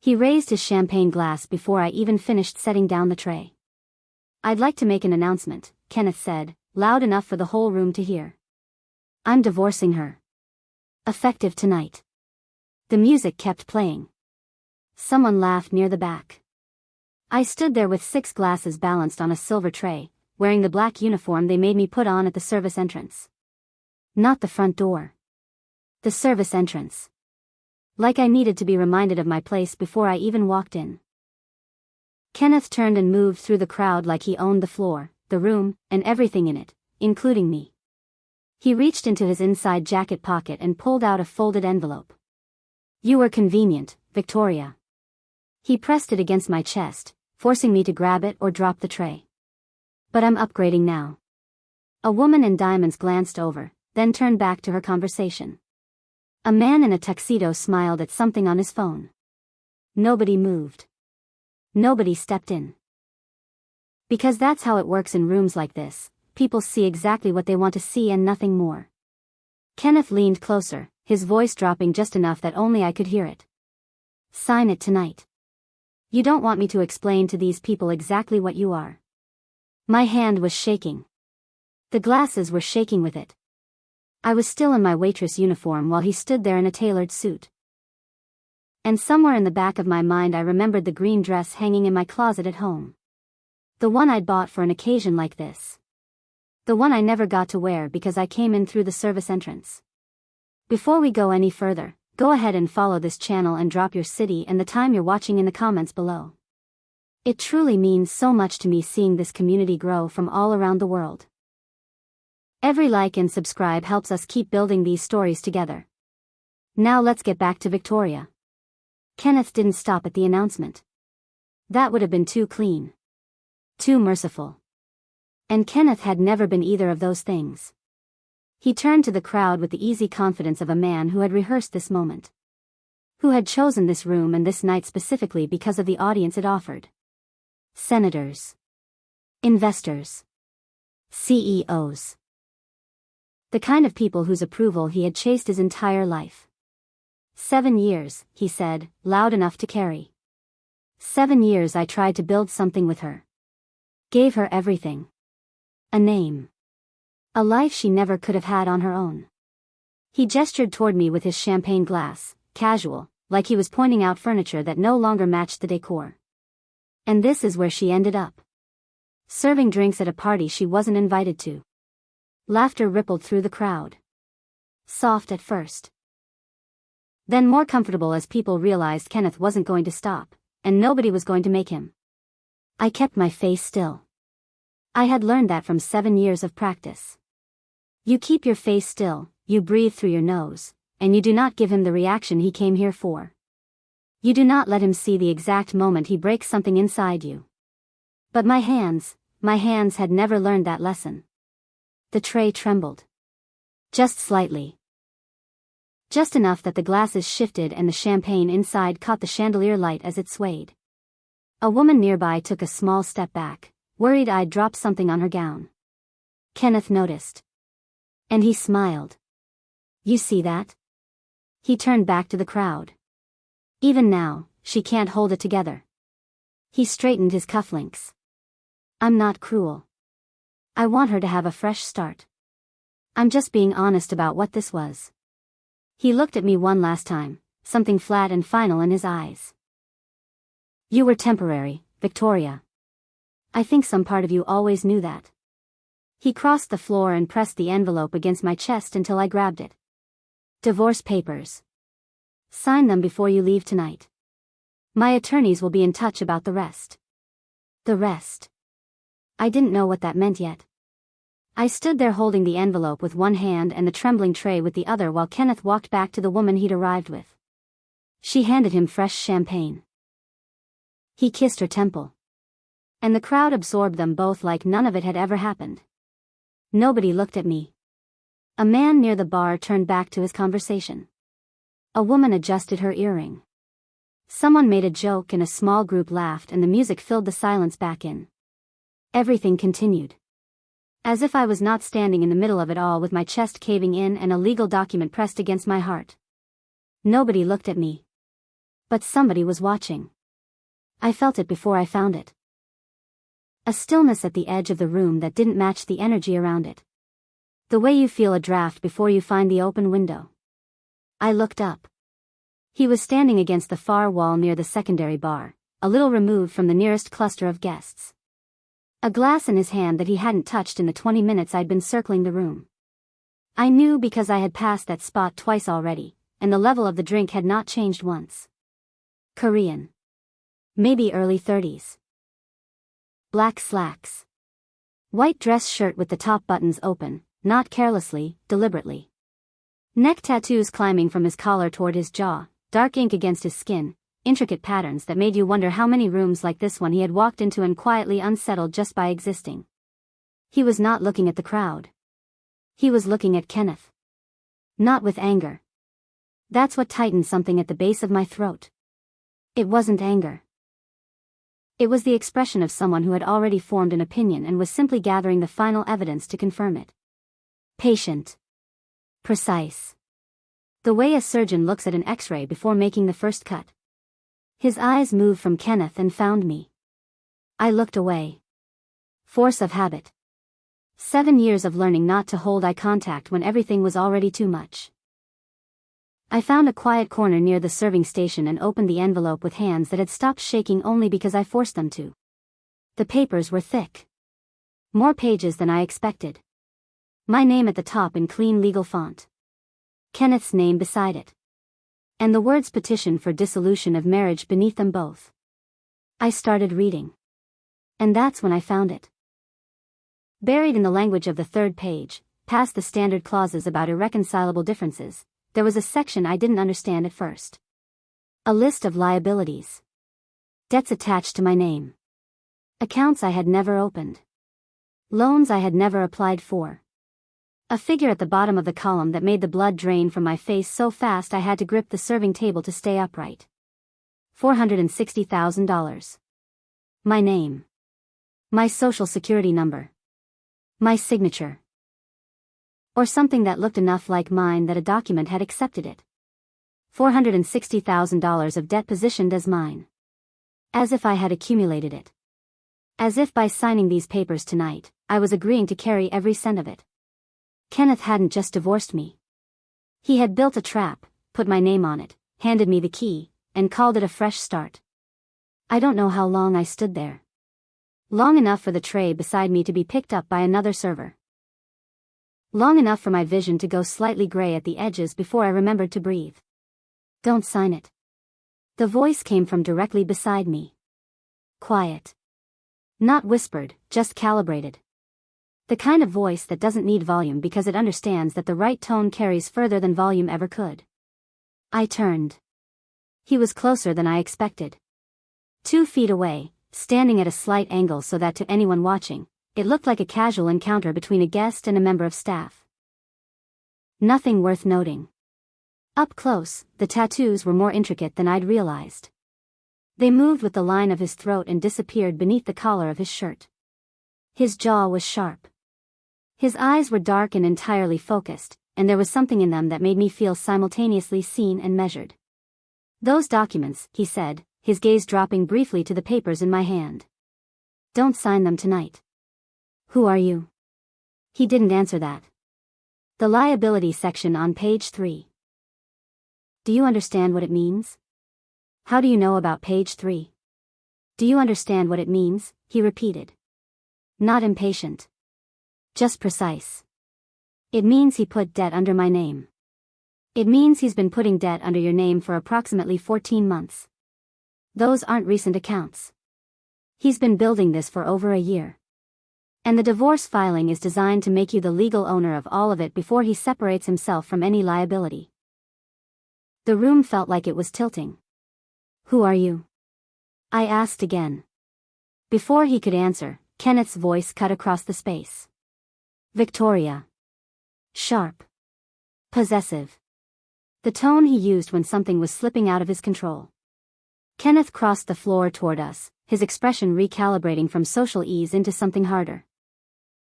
He raised his champagne glass before I even finished setting down the tray. "I'd like to make an announcement," Kenneth said, loud enough for the whole room to hear. "I'm divorcing her. Effective tonight." The music kept playing. Someone laughed near the back. I stood there with 6 glasses balanced on a silver tray, wearing the black uniform they made me put on at the service entrance. Not the front door. The service entrance. Like I needed to be reminded of my place before I even walked in. Kenneth turned and moved through the crowd like he owned the floor, the room, and everything in it, including me. He reached into his inside jacket pocket and pulled out a folded envelope. "You were convenient, Victoria." He pressed it against my chest, forcing me to grab it or drop the tray. "But I'm upgrading now." A woman in diamonds glanced over, then turned back to her conversation. A man in a tuxedo smiled at something on his phone. Nobody moved. Nobody stepped in. Because that's how it works in rooms like this, people see exactly what they want to see and nothing more. Kenneth leaned closer, his voice dropping just enough that only I could hear it. "Sign it tonight. You don't want me to explain to these people exactly what you are." My hand was shaking. The glasses were shaking with it. I was still in my waitress uniform while he stood there in a tailored suit. And somewhere in the back of my mind I remembered the green dress hanging in my closet at home. The one I'd bought for an occasion like this. The one I never got to wear because I came in through the service entrance. Before we go any further, go ahead and follow this channel and drop your city and the time you're watching in the comments below. It truly means so much to me seeing this community grow from all around the world. Every like and subscribe helps us keep building these stories together. Now let's get back to Victoria. Kenneth didn't stop at the announcement. That would have been too clean. Too merciful. And Kenneth had never been either of those things. He turned to the crowd with the easy confidence of a man who had rehearsed this moment. Who had chosen this room and this night specifically because of the audience it offered. Senators. Investors. CEOs. The kind of people whose approval he had chased his entire life. 7 years, he said, loud enough to carry. 7 years I tried to build something with her. Gave her everything. A name. A life she never could have had on her own. He gestured toward me with his champagne glass, casual, like he was pointing out furniture that no longer matched the decor. And this is where she ended up. Serving drinks at a party she wasn't invited to. Laughter rippled through the crowd. Soft at first. Then more comfortable as people realized Kenneth wasn't going to stop, and nobody was going to make him. I kept my face still. I had learned that from 7 years of practice. You keep your face still, you breathe through your nose, and you do not give him the reaction he came here for. You do not let him see the exact moment he breaks something inside you. But my hands had never learned that lesson. The tray trembled. Just slightly. Just enough that the glasses shifted and the champagne inside caught the chandelier light as it swayed. A woman nearby took a small step back, worried I'd dropped something on her gown. Kenneth noticed. And he smiled. "You see that?" He turned back to the crowd. "Even now, she can't hold it together." He straightened his cufflinks. "I'm not cruel. I want her to have a fresh start. I'm just being honest about what this was." He looked at me one last time, something flat and final in his eyes. "You were temporary, Victoria. I think some part of you always knew that." He crossed the floor and pressed the envelope against my chest until I grabbed it. "Divorce papers. Sign them before you leave tonight. My attorneys will be in touch about the rest." The rest. I didn't know what that meant yet. I stood there holding the envelope with one hand and the trembling tray with the other while Kenneth walked back to the woman he'd arrived with. She handed him fresh champagne. He kissed her temple. And the crowd absorbed them both like none of it had ever happened. Nobody looked at me. A man near the bar turned back to his conversation. A woman adjusted her earring. Someone made a joke and a small group laughed and the music filled the silence back in. Everything continued. As if I was not standing in the middle of it all with my chest caving in and a legal document pressed against my heart. Nobody looked at me. But somebody was watching. I felt it before I found it. A stillness at the edge of the room that didn't match the energy around it. The way you feel a draft before you find the open window. I looked up. He was standing against the far wall near the secondary bar, a little removed from the nearest cluster of guests. A glass in his hand that he hadn't touched in the 20 minutes I'd been circling the room. I knew because I had passed that spot twice already, and the level of the drink had not changed once. Korean. Maybe early 30s. Black slacks. White dress shirt with the top buttons open, not carelessly, deliberately. Neck tattoos climbing from his collar toward his jaw, dark ink against his skin, intricate patterns that made you wonder how many rooms like this one he had walked into and quietly unsettled just by existing. He was not looking at the crowd. He was looking at Kenneth. Not with anger. That's what tightened something at the base of my throat. It wasn't anger. It was the expression of someone who had already formed an opinion and was simply gathering the final evidence to confirm it. Patient. Precise. The way a surgeon looks at an X-ray before making the first cut. His eyes moved from Kenneth and found me. I looked away. Force of habit. 7 years of learning not to hold eye contact when everything was already too much. I found a quiet corner near the serving station and opened the envelope with hands that had stopped shaking only because I forced them to. The papers were thick. More pages than I expected. My name at the top in clean legal font. Kenneth's name beside it. And the words petition for dissolution of marriage beneath them both. I started reading. And that's when I found it. Buried in the language of the third page, past the standard clauses about irreconcilable differences, there was a section I didn't understand at first. A list of liabilities. Debts attached to my name. Accounts I had never opened. Loans I had never applied for. A figure at the bottom of the column that made the blood drain from my face so fast I had to grip the serving table to stay upright. $460,000. My name. My social security number. My signature. Or something that looked enough like mine that a document had accepted it. $460,000 of debt positioned as mine. As if I had accumulated it. As if by signing these papers tonight, I was agreeing to carry every cent of it. Kenneth hadn't just divorced me. He had built a trap, put my name on it, handed me the key, and called it a fresh start. I don't know how long I stood there. Long enough for the tray beside me to be picked up by another server. Long enough for my vision to go slightly gray at the edges before I remembered to breathe. Don't sign it. The voice came from directly beside me. Quiet. Not whispered, just calibrated. The kind of voice that doesn't need volume because it understands that the right tone carries further than volume ever could. I turned. He was closer than I expected. 2 feet away, standing at a slight angle so that to anyone watching, it looked like a casual encounter between a guest and a member of staff. Nothing worth noting. Up close, the tattoos were more intricate than I'd realized. They moved with the line of his throat and disappeared beneath the collar of his shirt. His jaw was sharp. His eyes were dark and entirely focused, and there was something in them that made me feel simultaneously seen and measured. Those documents, he said, his gaze dropping briefly to the papers in my hand. Don't sign them tonight. Who are you? He didn't answer that. The liability section on page 3. Do you understand what it means? How do you know about page 3? Do you understand what it means? He repeated. Not impatient. Just precise. It means he put debt under my name. It means he's been putting debt under your name for approximately 14 months. Those aren't recent accounts. He's been building this for over a year. And the divorce filing is designed to make you the legal owner of all of it before he separates himself from any liability. The room felt like it was tilting. Who are you? I asked again. Before he could answer, Kenneth's voice cut across the space. Victoria. Sharp. Possessive. The tone he used when something was slipping out of his control. Kenneth crossed the floor toward us, his expression recalibrating from social ease into something harder.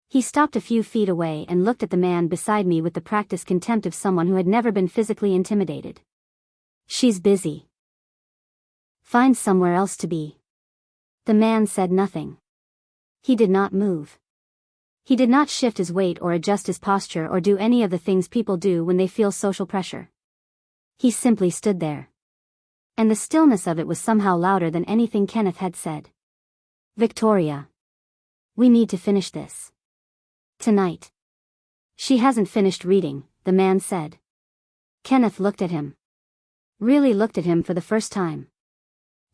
He stopped a few feet away and looked at the man beside me with the practiced contempt of someone who had never been physically intimidated. She's busy. Find somewhere else to be. The man said nothing. He did not move. He did not shift his weight or adjust his posture or do any of the things people do when they feel social pressure. He simply stood there. And the stillness of it was somehow louder than anything Kenneth had said. Victoria. We need to finish this. Tonight. She hasn't finished reading, the man said. Kenneth looked at him. Really looked at him for the first time.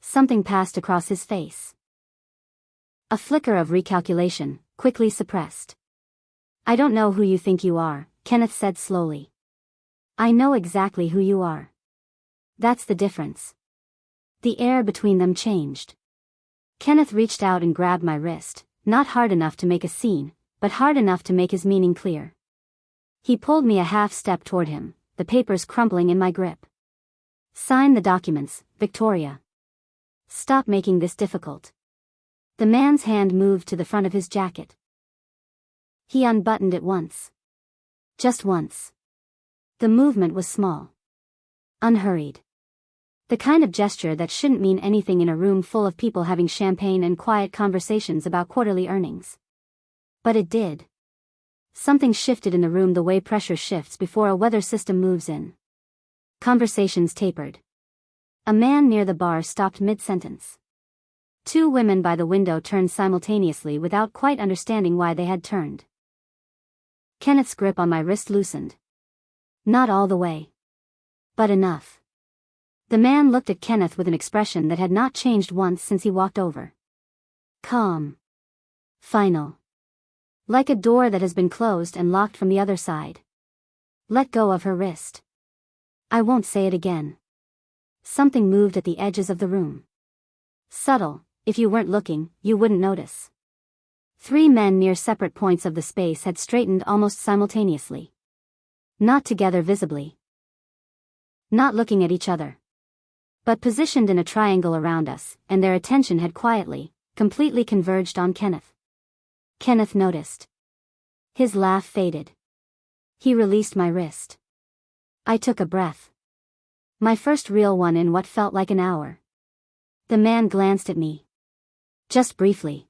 Something passed across his face. A flicker of recalculation, quickly suppressed. I don't know who you think you are, Kenneth said slowly. I know exactly who you are. That's the difference. The air between them changed. Kenneth reached out and grabbed my wrist, not hard enough to make a scene, but hard enough to make his meaning clear. He pulled me a half step toward him, the papers crumpling in my grip. Sign the documents, Victoria. Stop making this difficult. The man's hand moved to the front of his jacket. He unbuttoned it once. Just once. The movement was small. Unhurried. The kind of gesture that shouldn't mean anything in a room full of people having champagne and quiet conversations about quarterly earnings. But it did. Something shifted in the room the way pressure shifts before a weather system moves in. Conversations tapered. A man near the bar stopped mid-sentence. Two women by the window turned simultaneously without quite understanding why they had turned. Kenneth's grip on my wrist loosened. Not all the way. But enough. The man looked at Kenneth with an expression that had not changed once since he walked over. Calm. Final. Like a door that has been closed and locked from the other side. Let go of her wrist. I won't say it again. Something moved at the edges of the room. Subtle, if you weren't looking, you wouldn't notice. Three men near separate points of the space had straightened almost simultaneously. Not together visibly. Not looking at each other. But positioned in a triangle around us, and their attention had quietly, completely converged on Kenneth. Kenneth noticed. His laugh faded. He released my wrist. I took a breath. My first real one in what felt like an hour. The man glanced at me. Just briefly.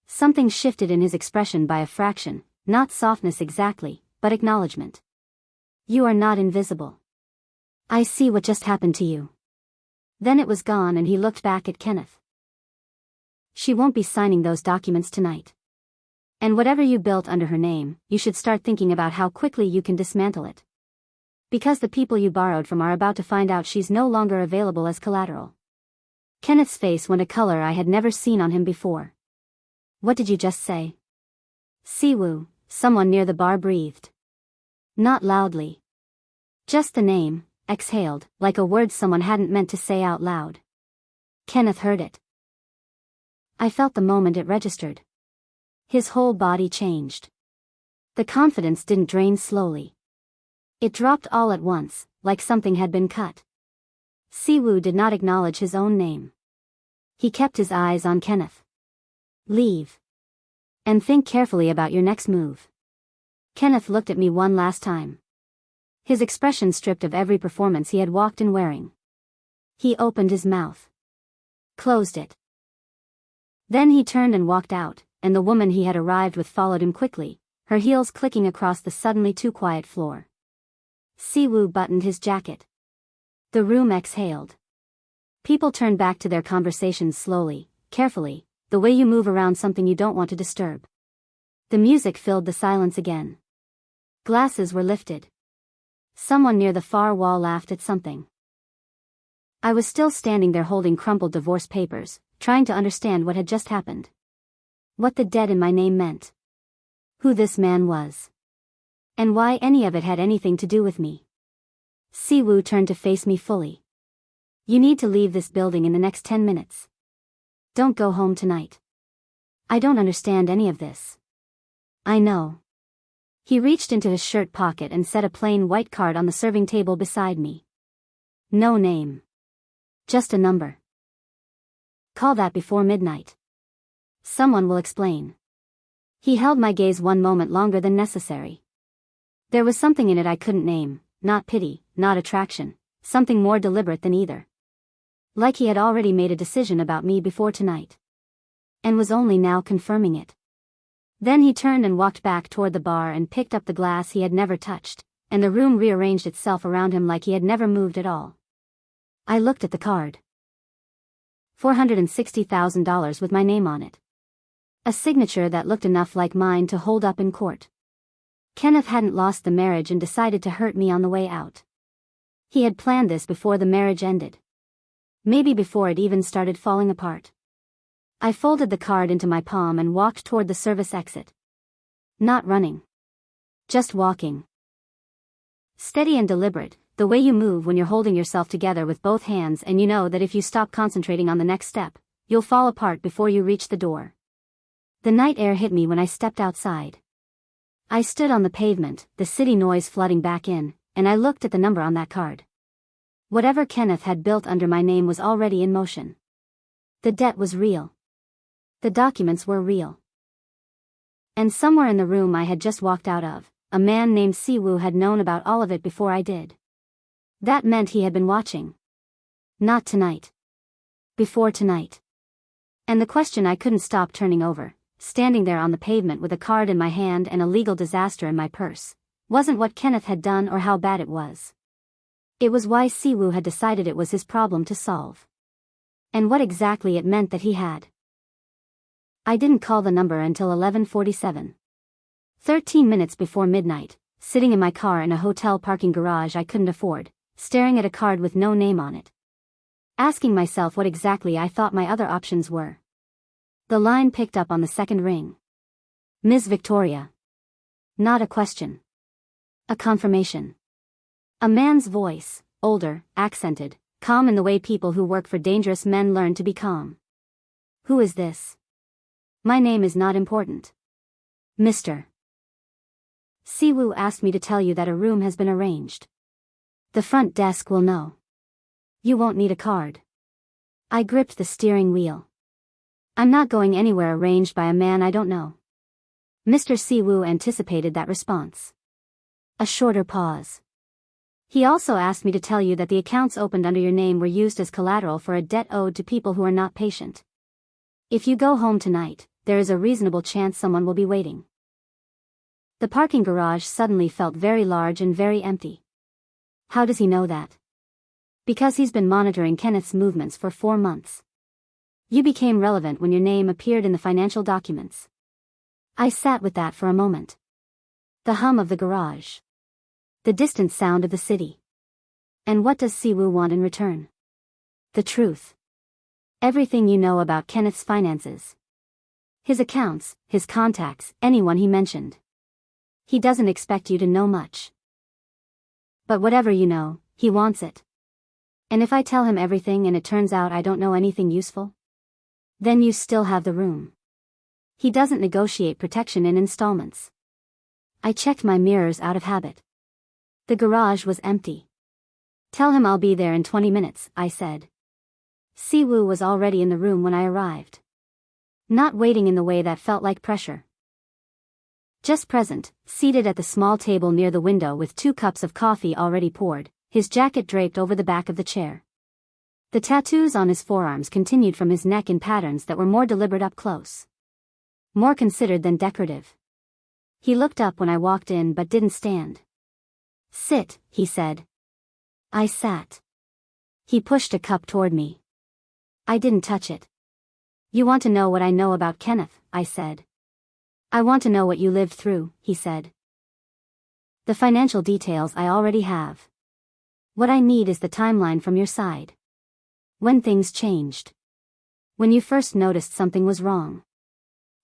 Something shifted in his expression by a fraction, not softness exactly, but acknowledgement. You are not invisible. I see what just happened to you. Then it was gone and he looked back at Kenneth. She won't be signing those documents tonight. And whatever you built under her name, you should start thinking about how quickly you can dismantle it. Because the people you borrowed from are about to find out she's no longer available as collateral. Kenneth's face went a color I had never seen on him before. What did you just say? Siwoo, someone near the bar breathed. Not loudly. Just the name, exhaled, like a word someone hadn't meant to say out loud. Kenneth heard it. I felt the moment it registered. His whole body changed. The confidence didn't drain slowly. It dropped all at once, like something had been cut. Siwoo did not acknowledge his own name. He kept his eyes on Kenneth. Leave. And think carefully about your next move. Kenneth looked at me one last time. His expression stripped of every performance he had walked in wearing. He opened his mouth. Closed it. Then he turned and walked out, and the woman he had arrived with followed him quickly, her heels clicking across the suddenly too quiet floor. Siwoo buttoned his jacket. The room exhaled. People turned back to their conversations slowly, carefully, the way you move around something you don't want to disturb. The music filled the silence again. Glasses were lifted. Someone near the far wall laughed at something. I was still standing there holding crumpled divorce papers, trying to understand what had just happened. What the dead in my name meant. Who this man was. And why any of it had anything to do with me. Siwoo turned to face me fully. You need to leave this building in the next 10 minutes. Don't go home tonight. I don't understand any of this. I know. He reached into his shirt pocket and set a plain white card on the serving table beside me. No name. Just a number. Call that before midnight. Someone will explain. He held my gaze one moment longer than necessary. There was something in it I couldn't name, not pity, not attraction, something more deliberate than either. Like he had already made a decision about me before tonight. And was only now confirming it. Then he turned and walked back toward the bar and picked up the glass he had never touched, and the room rearranged itself around him like he had never moved at all. I looked at the card. $460,000 with my name on it. A signature that looked enough like mine to hold up in court. Kenneth hadn't lost the marriage and decided to hurt me on the way out. He had planned this before the marriage ended. Maybe before it even started falling apart. I folded the card into my palm and walked toward the service exit. Not running. Just walking. Steady and deliberate, the way you move when you're holding yourself together with both hands and you know that if you stop concentrating on the next step, you'll fall apart before you reach the door. The night air hit me when I stepped outside. I stood on the pavement, the city noise flooding back in, and I looked at the number on that card. Whatever Kenneth had built under my name was already in motion. The debt was real. The documents were real. And somewhere in the room I had just walked out of, a man named Siwoo had known about all of it before I did. That meant he had been watching. Not tonight. Before tonight. And the question I couldn't stop turning over, standing there on the pavement with a card in my hand and a legal disaster in my purse, wasn't what Kenneth had done or how bad it was. It was why Siwoo had decided it was his problem to solve. And what exactly it meant that he had. I didn't call the number until 11:47. 13 minutes before midnight, sitting in my car in a hotel parking garage I couldn't afford, staring at a card with no name on it. Asking myself what exactly I thought my other options were. The line picked up on the second ring. Ms. Victoria. Not a question. A confirmation. A man's voice, older, accented, calm in the way people who work for dangerous men learn to be calm. Who is this? My name is not important. Mr. Siwoo asked me to tell you that a room has been arranged. The front desk will know. You won't need a card. I gripped the steering wheel. I'm not going anywhere arranged by a man I don't know. Mr. Siwoo anticipated that response. A shorter pause. He also asked me to tell you that the accounts opened under your name were used as collateral for a debt owed to people who are not patient. If you go home tonight, there is a reasonable chance someone will be waiting. The parking garage suddenly felt very large and very empty. How does he know that? Because he's been monitoring Kenneth's movements for 4 months. You became relevant when your name appeared in the financial documents. I sat with that for a moment. The hum of the garage. The distant sound of the city. And what does Siwoo want in return? The truth. Everything you know about Kenneth's finances. His accounts, his contacts, anyone he mentioned. He doesn't expect you to know much. But whatever you know, he wants it. And if I tell him everything and it turns out I don't know anything useful? Then you still have the room. He doesn't negotiate protection in installments. I checked my mirrors out of habit. The garage was empty. Tell him I'll be there in 20 minutes, I said. Siwoo was already in the room when I arrived. Not waiting in the way that felt like pressure. Just present, seated at the small table near the window with 2 cups of coffee already poured, his jacket draped over the back of the chair. The tattoos on his forearms continued from his neck in patterns that were more deliberate up close. More considered than decorative. He looked up when I walked in but didn't stand. Sit, he said. I sat. He pushed a cup toward me. I didn't touch it. You want to know what I know about Kenneth, I said. I want to know what you lived through, he said. The financial details I already have. What I need is the timeline from your side. When things changed. When you first noticed something was wrong.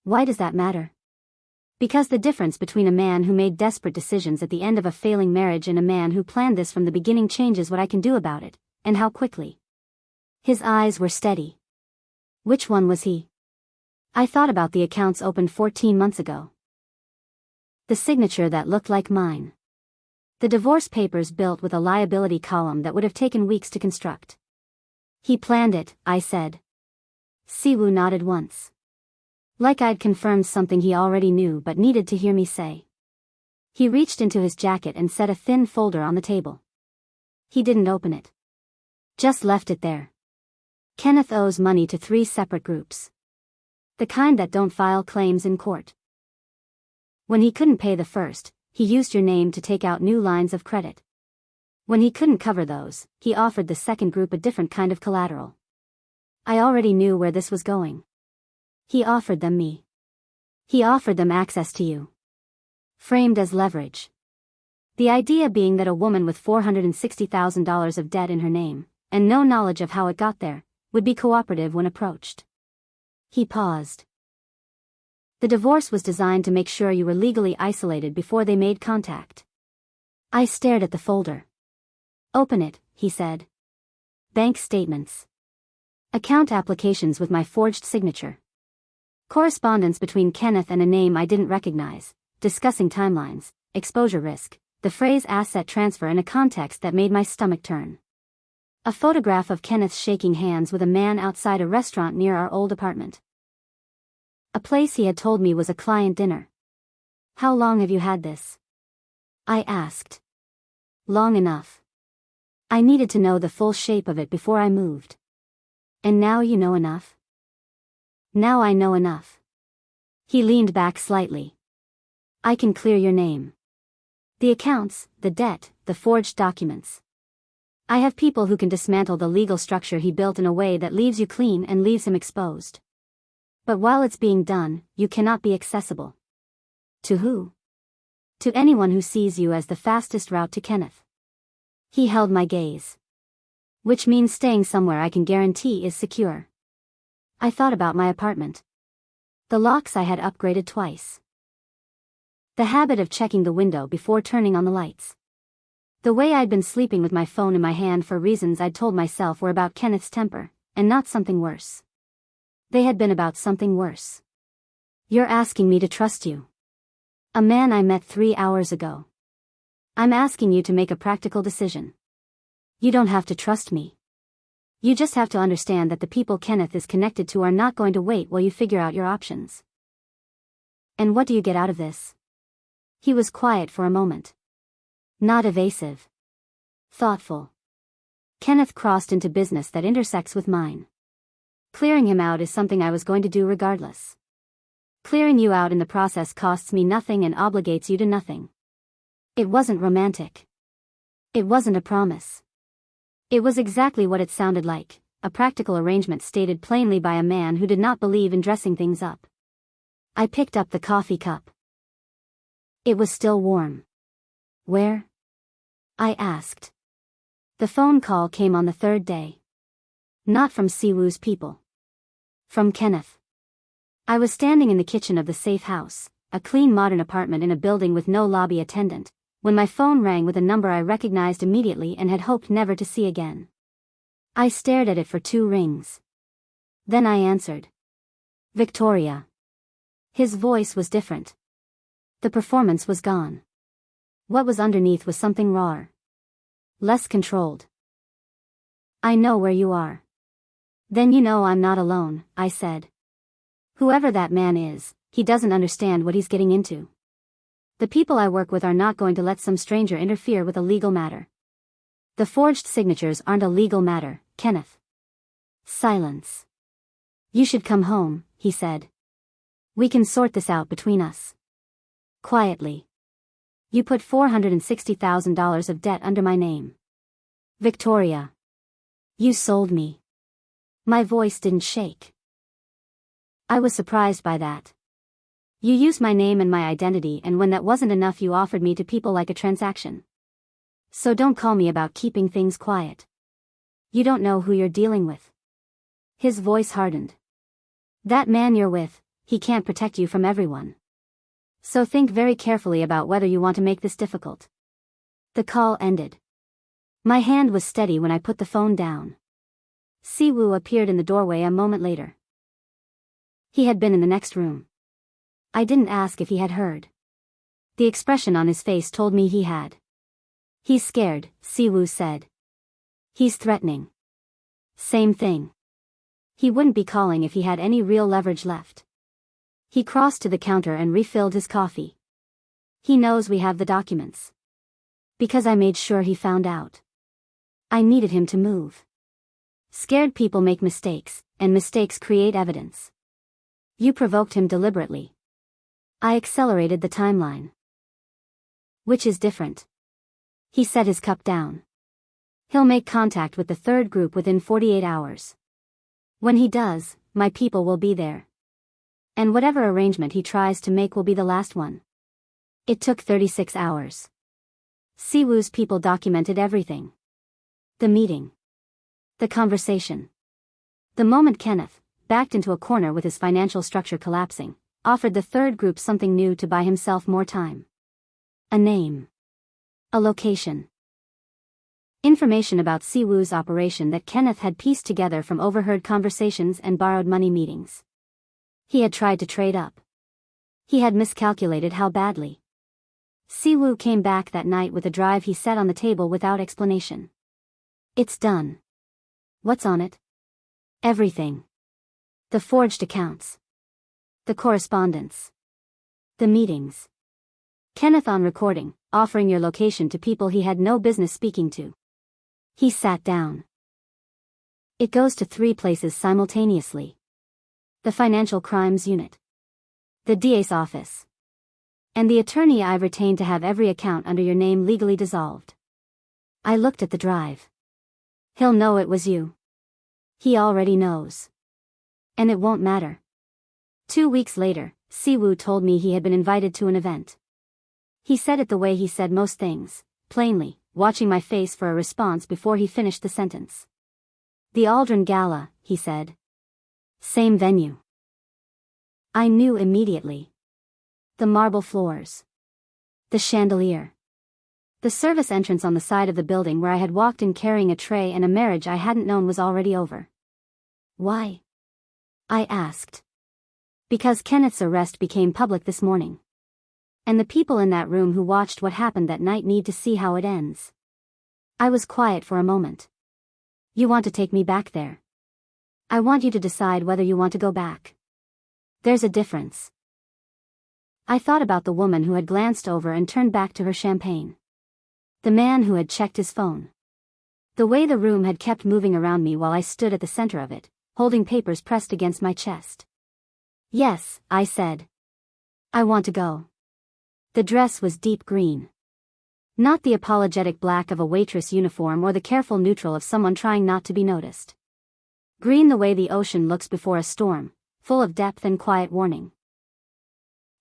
Why does that matter? Because the difference between a man who made desperate decisions at the end of a failing marriage and a man who planned this from the beginning changes what I can do about it, and how quickly. His eyes were steady. Which one was he? I thought about the accounts opened 14 months ago. The signature that looked like mine. The divorce papers built with a liability column that would have taken weeks to construct. He planned it, I said. Siwoo nodded once. Like I'd confirmed something he already knew but needed to hear me say. He reached into his jacket and set a thin folder on the table. He didn't open it. Just left it there. Kenneth owes money to 3 separate groups. The kind that don't file claims in court. When he couldn't pay the first, he used your name to take out new lines of credit. When he couldn't cover those, he offered the second group a different kind of collateral. I already knew where this was going. He offered them me. He offered them access to you. Framed as leverage. The idea being that a woman with $460,000 of debt in her name, and no knowledge of how it got there, would be cooperative when approached. He paused. The divorce was designed to make sure you were legally isolated before they made contact. I stared at the folder. Open it, he said. Bank statements. Account applications with my forged signature. Correspondence between Kenneth and a name I didn't recognize, discussing timelines, exposure risk, the phrase asset transfer in a context that made my stomach turn. A photograph of Kenneth shaking hands with a man outside a restaurant near our old apartment. A place he had told me was a client dinner. How long have you had this? I asked. Long enough. I needed to know the full shape of it before I moved. And now you know enough? Now I know enough. He leaned back slightly. I can clear your name. The accounts, the debt, the forged documents. I have people who can dismantle the legal structure he built in a way that leaves you clean and leaves him exposed. But while it's being done, you cannot be accessible. To who? To anyone who sees you as the fastest route to Kenneth. He held my gaze. Which means staying somewhere I can guarantee is secure. I thought about my apartment. The locks I had upgraded twice. The habit of checking the window before turning on the lights. The way I'd been sleeping with my phone in my hand for reasons I'd told myself were about Kenneth's temper, and not something worse. They had been about something worse. You're asking me to trust you. A man I met 3 hours ago. I'm asking you to make a practical decision. You don't have to trust me. You just have to understand that the people Kenneth is connected to are not going to wait while you figure out your options. And what do you get out of this? He was quiet for a moment. Not evasive. Thoughtful. Kenneth crossed into business that intersects with mine. Clearing him out is something I was going to do regardless. Clearing you out in the process costs me nothing and obligates you to nothing. It wasn't romantic. It wasn't a promise. It was exactly what it sounded like, a practical arrangement stated plainly by a man who did not believe in dressing things up. I picked up the coffee cup. It was still warm. Where? I asked. The phone call came on the 3rd day. Not from Siwoo's people. From Kenneth. I was standing in the kitchen of the safe house, a clean modern apartment in a building with no lobby attendant, when my phone rang with a number I recognized immediately and had hoped never to see again. I stared at it for 2 rings. Then I answered. Victoria. His voice was different. The performance was gone. What was underneath was something rawer. Less controlled. I know where you are. Then you know I'm not alone, I said. Whoever that man is, he doesn't understand what he's getting into. The people I work with are not going to let some stranger interfere with a legal matter. The forged signatures aren't a legal matter, Kenneth. Silence. You should come home, he said. We can sort this out between us. Quietly. You put $460,000 of debt under my name. Victoria. You sold me. My voice didn't shake. I was surprised by that. You used my name and my identity, and when that wasn't enough you offered me to people like a transaction. So don't call me about keeping things quiet. You don't know who you're dealing with. His voice hardened. That man you're with, he can't protect you from everyone. So think very carefully about whether you want to make this difficult. The call ended. My hand was steady when I put the phone down. Siwoo appeared in the doorway a moment later. He had been in the next room. I didn't ask if he had heard. The expression on his face told me he had. He's scared, Siwoo said. He's threatening. Same thing. He wouldn't be calling if he had any real leverage left. He crossed to the counter and refilled his coffee. He knows we have the documents. Because I made sure he found out. I needed him to move. Scared people make mistakes, and mistakes create evidence. You provoked him deliberately. I accelerated the timeline. Which is different. He set his cup down. He'll make contact with the third group within 48 hours. When he does, my people will be there. And whatever arrangement he tries to make will be the last one. It took 36 hours. Siwoo's people documented everything. The meeting. The conversation. The moment Kenneth, backed into a corner with his financial structure collapsing, offered the third group something new to buy himself more time. A name. A location. Information about Siwoo's operation that Kenneth had pieced together from overheard conversations and borrowed money meetings. He had tried to trade up. He had miscalculated how badly. Siwoo came back that night with a drive he set on the table without explanation. It's done. What's on it? Everything. The forged accounts. The correspondence. The meetings. Kenneth on recording, offering your location to people he had no business speaking to. He sat down. It goes to 3 places simultaneously. The Financial Crimes Unit. The DA's office. And the attorney I've retained to have every account under your name legally dissolved. I looked at the drive. He'll know it was you. He already knows. And it won't matter. 2 weeks later, Siwoo told me he had been invited to an event. He said it the way he said most things, plainly, watching my face for a response before he finished the sentence. The Aldrin Gala, he said. Same venue. I knew immediately. The marble floors. The chandelier. The service entrance on the side of the building where I had walked in carrying a tray, and a marriage I hadn't known was already over. Why? I asked. Because Kenneth's arrest became public this morning. And the people in that room who watched what happened that night need to see how it ends. I was quiet for a moment. You want to take me back there? I want you to decide whether you want to go back. There's a difference. I thought about the woman who had glanced over and turned back to her champagne. The man who had checked his phone. The way the room had kept moving around me while I stood at the center of it, holding papers pressed against my chest. Yes, I said. I want to go. The dress was deep green. Not the apologetic black of a waitress uniform or the careful neutral of someone trying not to be noticed. Green the way the ocean looks before a storm, full of depth and quiet warning.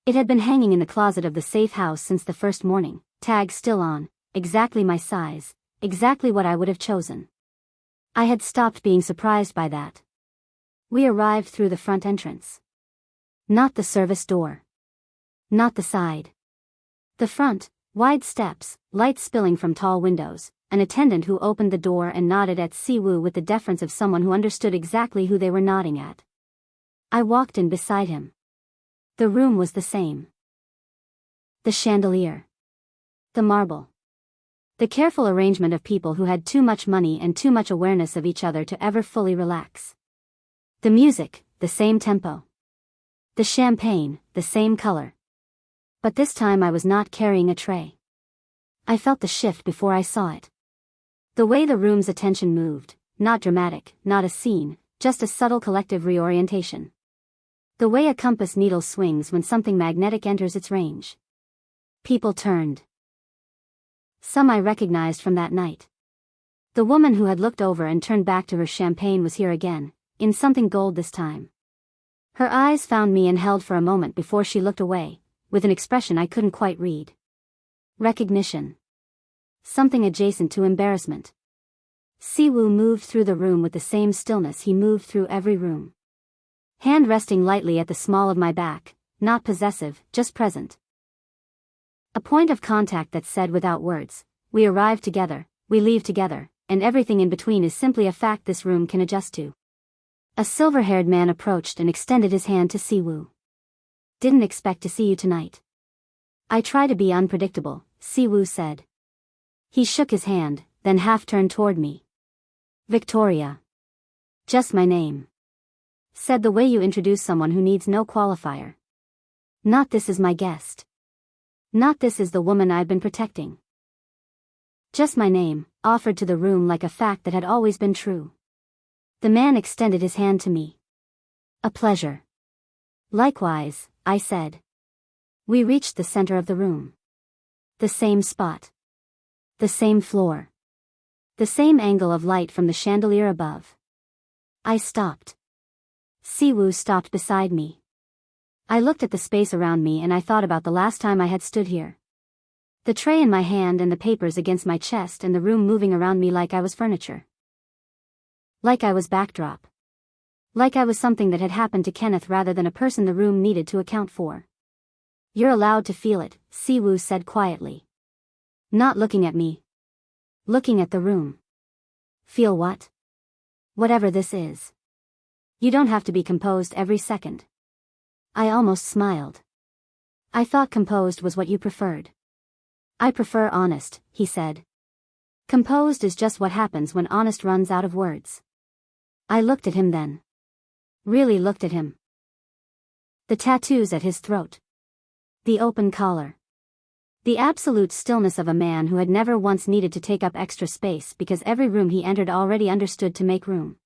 It had been hanging in the closet of the safe house since the first morning, tag still on, exactly my size, exactly what I would have chosen. I had stopped being surprised by that. We arrived through the front entrance. Not the service door. Not the side. The front, wide steps, light spilling from tall windows, an attendant who opened the door and nodded at Siwoo with the deference of someone who understood exactly who they were nodding at. I walked in beside him. The room was the same. The chandelier. The marble. The careful arrangement of people who had too much money and too much awareness of each other to ever fully relax. The music, the same tempo. The champagne, the same color. But this time I was not carrying a tray. I felt the shift before I saw it. The way the room's attention moved, not dramatic, not a scene, just a subtle collective reorientation. The way a compass needle swings when something magnetic enters its range. People turned. Some I recognized from that night. The woman who had looked over and turned back to her champagne was here again, in something gold this time. Her eyes found me and held for a moment before she looked away, with an expression I couldn't quite read. Recognition. Something adjacent to embarrassment. Siwoo moved through the room with the same stillness he moved through every room. Hand resting lightly at the small of my back, not possessive, just present. A point of contact that said without words, we arrive together, we leave together, and everything in between is simply a fact this room can adjust to. A silver-haired man approached and extended his hand to Siwoo. Didn't expect to see you tonight. I try to be unpredictable, Siwoo said. He shook his hand, then half turned toward me. Victoria. Just my name. Said the way you introduce someone who needs no qualifier. Not this is my guest. Not this is the woman I've been protecting. Just my name, offered to the room like a fact that had always been true. The man extended his hand to me. A pleasure. Likewise, I said. We reached the center of the room. The same spot. The same floor. The same angle of light from the chandelier above. I stopped. Siwoo stopped beside me. I looked at the space around me and I thought about the last time I had stood here. The tray in my hand and the papers against my chest and the room moving around me like I was furniture. Like I was backdrop. Like I was something that had happened to Kenneth rather than a person the room needed to account for. You're allowed to feel it, Siwoo said quietly. Not looking at me. Looking at the room. Feel what? Whatever this is. You don't have to be composed every second. I almost smiled. I thought composed was what you preferred. I prefer honest, he said. Composed is just what happens when honest runs out of words. I looked at him then. Really looked at him. The tattoos at his throat. The open collar. The absolute stillness of a man who had never once needed to take up extra space because every room he entered already understood to make room.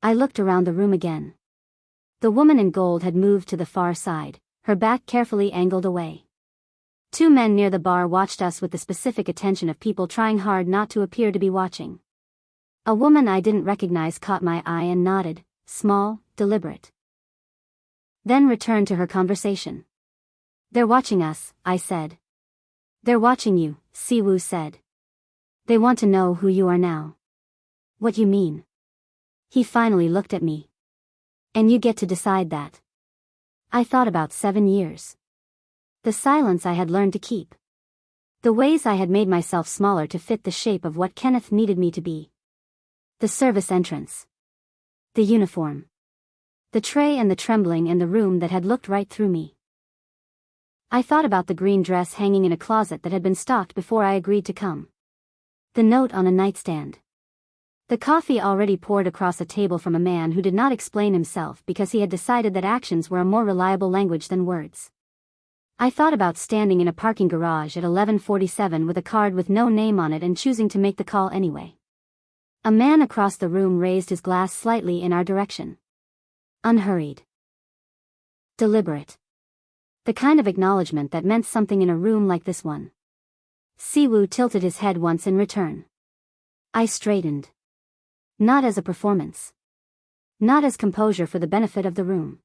I looked around the room again. The woman in gold had moved to the far side, her back carefully angled away. Two men near the bar watched us with the specific attention of people trying hard not to appear to be watching. A woman I didn't recognize caught my eye and nodded, small, deliberate. Then returned to her conversation. They're watching us, I said. They're watching you, Siwoo said. They want to know who you are now. What you mean? He finally looked at me. And you get to decide that. I thought about 7 years. The silence I had learned to keep. The ways I had made myself smaller to fit the shape of what Kenneth needed me to be. The service entrance. The uniform. The tray and the trembling in the room that had looked right through me. I thought about the green dress hanging in a closet that had been stocked before I agreed to come. The note on a nightstand. The coffee already poured across a table from a man who did not explain himself because he had decided that actions were a more reliable language than words. I thought about standing in a parking garage at 11:47 with a card with no name on it and choosing to make the call anyway. A man across the room raised his glass slightly in our direction. Unhurried. Deliberate. The kind of acknowledgement that meant something in a room like this one. Siwoo tilted his head once in return. I straightened. Not as a performance. Not as composure for the benefit of the room.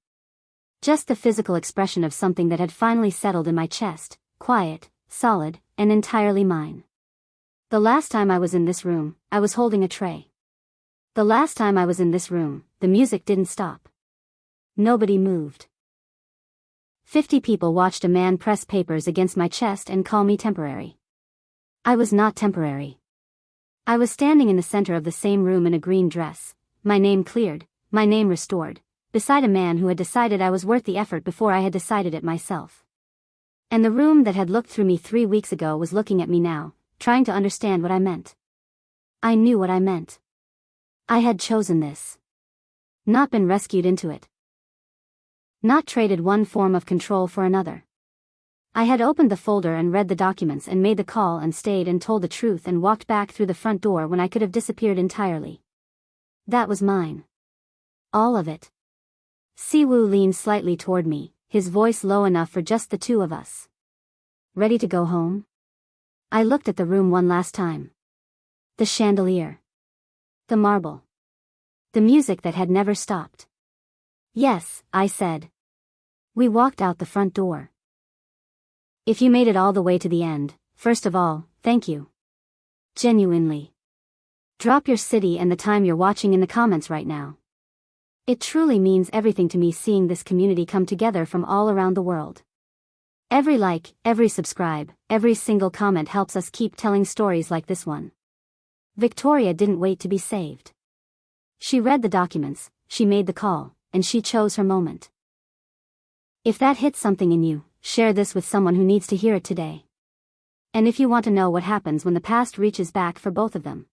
Just the physical expression of something that had finally settled in my chest, quiet, solid, and entirely mine. The last time I was in this room, I was holding a tray. The last time I was in this room, the music didn't stop. Nobody moved. 50 people watched a man press papers against my chest and call me temporary. I was not temporary. I was standing in the center of the same room in a green dress, my name cleared, my name restored, beside a man who had decided I was worth the effort before I had decided it myself. And the room that had looked through me 3 weeks ago was looking at me now, trying to understand what I meant. I knew what I meant. I had chosen this. Not been rescued into it. Not traded one form of control for another. I had opened the folder and read the documents and made the call and stayed and told the truth and walked back through the front door when I could have disappeared entirely. That was mine. All of it. Siwoo leaned slightly toward me, his voice low enough for just the two of us. Ready to go home? I looked at the room one last time. The chandelier. The marble. The music that had never stopped. Yes, I said. We walked out the front door. If you made it all the way to the end, first of all, thank you. Genuinely. Drop your city and the time you're watching in the comments right now. It truly means everything to me seeing this community come together from all around the world. Every like, every subscribe, every single comment helps us keep telling stories like this one. Victoria didn't wait to be saved. She read the documents, she made the call, and she chose her moment. If that hits something in you, share this with someone who needs to hear it today. And if you want to know what happens when the past reaches back for both of them,